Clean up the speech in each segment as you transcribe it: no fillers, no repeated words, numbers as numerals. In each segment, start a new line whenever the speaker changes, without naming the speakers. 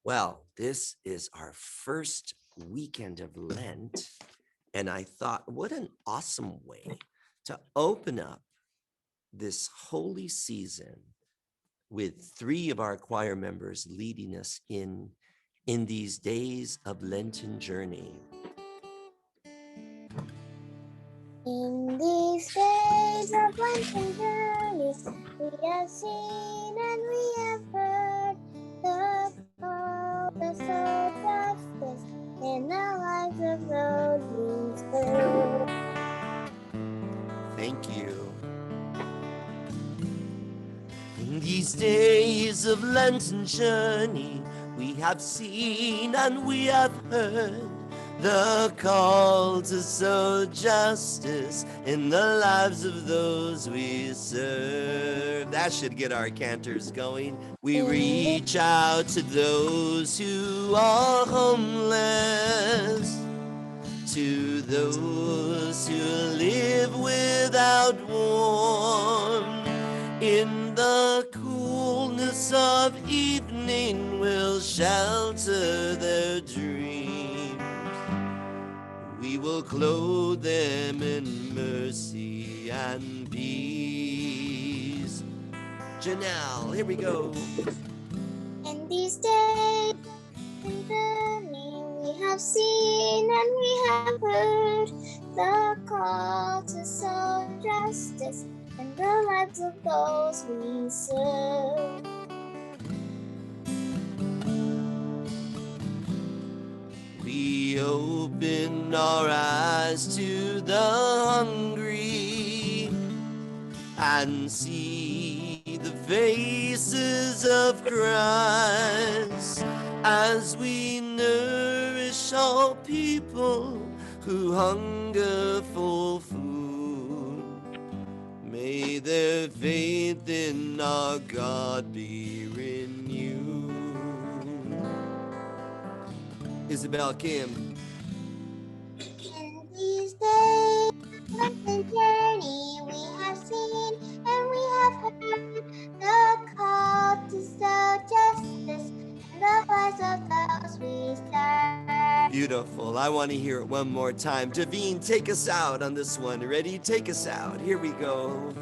Well, this is our first weekend of Lent, and I thought, what an awesome way to open up this holy season with three of our choir members leading us in these days of Lenten journey.
In these days of Lenten journey, we have seen and we have heard the call, the soul justice in the lives of those we serve.
Thank you. In these days of Lenten journey, we have seen and we have heard the call to sow justice in the lives of those we serve. That should get our cantors going. We reach out to those who are homeless, to those who live without warmth. In the coolness of evening, we'll shelter their dreams. We will clothe them in mercy and peace. Janelle, here we go.
In these days of journey, we have seen and we have heard the call to sow justice in the lives of those we serve.
We open our eyes to the hungry and see the faces of Christ as we nourish all people who hunger for food. May their faith in our God be renewed. Isabel Kim.
In these days of Lenten journey, we have seen and we have heard the call to sow justice in the lives of those we serve.
Beautiful. I want to hear it one more time. Davine, take us out on this one. Ready? Take us out. Here we go.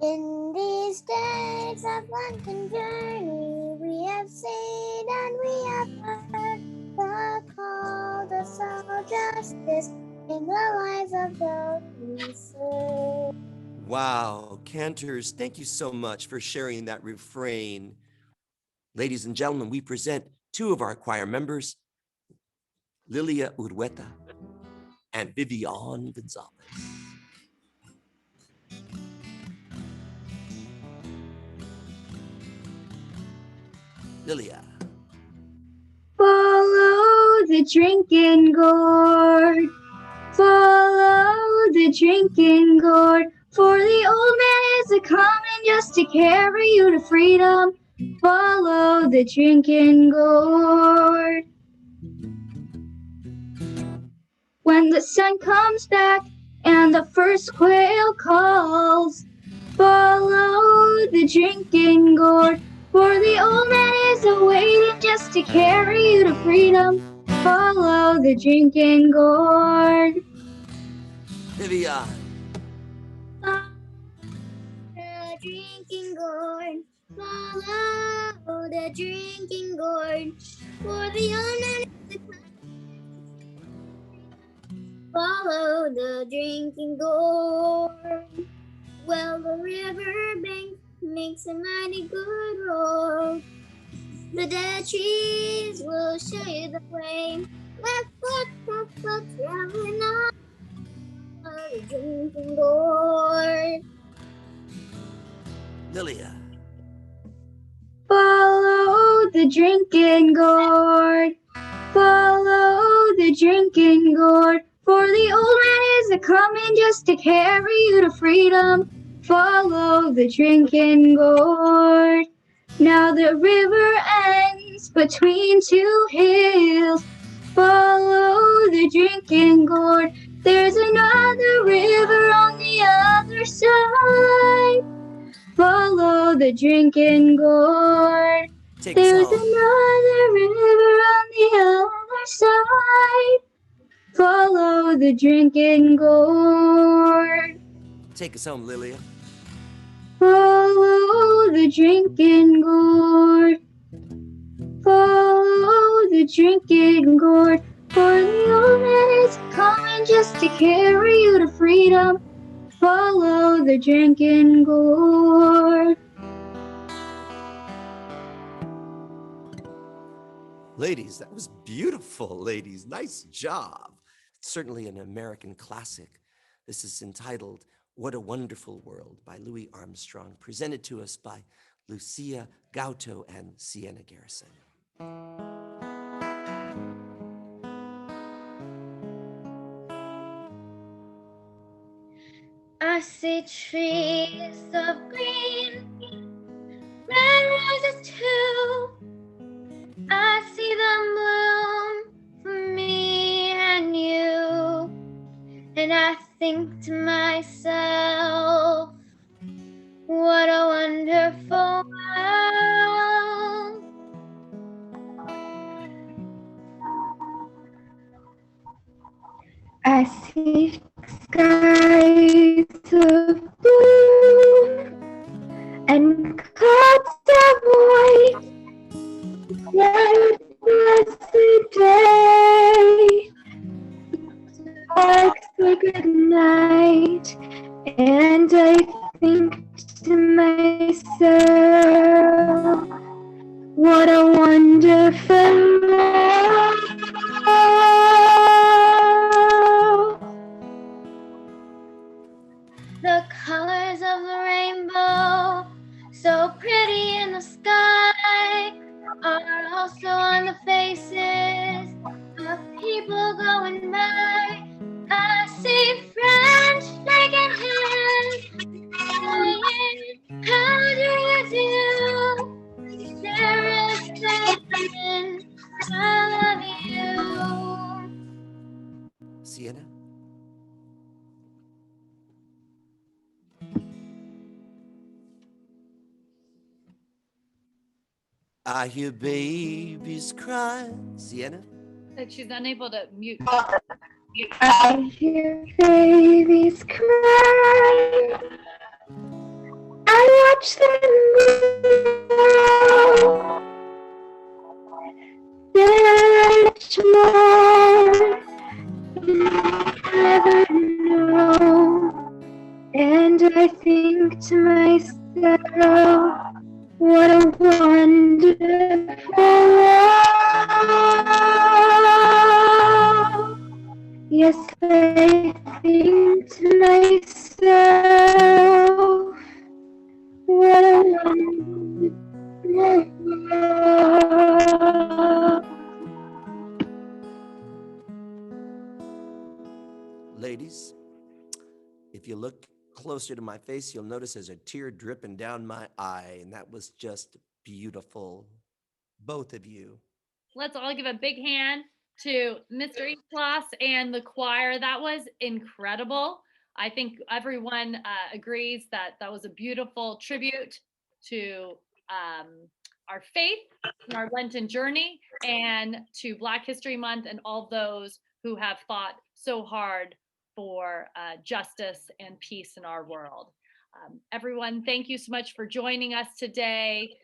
In these days of Lenten journey, we have seen and we have heard the call to sow justice in the lives of those we serve.
Wow, cantors, thank you so much for sharing that refrain. Ladies and gentlemen, we present two of our choir members, Lilia Urweta and Vivian Gonzalez. Lilia.
Follow the drinking gourd, follow the drinking gourd, for the old man is a-coming just to carry you to freedom. Follow the drinking gourd. When the sun comes back and the first quail calls, follow the drinking gourd, for the old man is awaiting just to carry you to freedom. Follow the drinking gourd.
Vivian.
Follow the drinking gourd, follow the drinking gourd, for the old man is follow the drinking gourd. Well, the river bank makes a mighty good road. The dead trees will show you the way. Left foot, traveling on the drinking gourd.
Lilia.
Follow the drinking gourd, follow the drinking gourd, for the old man is a-coming just to carry you to freedom. Follow the drinking gourd. Now the river ends between two hills. Follow the drinking gourd. There's another river on the other side. Follow the drinking gourd.
Take us
There's
home.
another river on the other side. Follow the drinking gourd.
Take us home, Lilia.
Follow the drinking gourd. Follow the drinking gourd. For the old man is coming just to carry you to freedom. Follow the drinking gourd.
Ladies, that was beautiful, ladies. Nice job. It's certainly an American classic. This is entitled What a Wonderful World by Louis Armstrong, presented to us by Lucia Gauto and Sienna Garrison.
I see trees of green, red roses too. I see them bloom for me and you. And I think to myself, what a wonderful world.
I see skies of blue and clouds of white. Like blessed day, like the good night, and I think to myself, what a wonderful world.
The colors of the rainbow, so pretty in the sky, are also on the faces of people going by. I see friends shaking hands, saying, how do you do? There is saying, I love you.
Sienna? I hear babies cry. Sienna?
That she's unable to mute.
I hear babies cry. I watch them grow. They're much more than I ever know. And I think to myself, what a wonderful world. Yes, I think to myself, what a wonderful world.
Ladies, if you look closer to my face, you'll notice there's a tear dripping down my eye, and that was just beautiful. Both of you.
Let's all give a big hand to Mr. Eastglass and the choir. That was incredible. I think everyone agrees that that was a beautiful tribute to our faith and our Lenten journey, and to Black History Month and all those who have fought so hard for justice and peace in our world. Everyone, thank you so much for joining us today.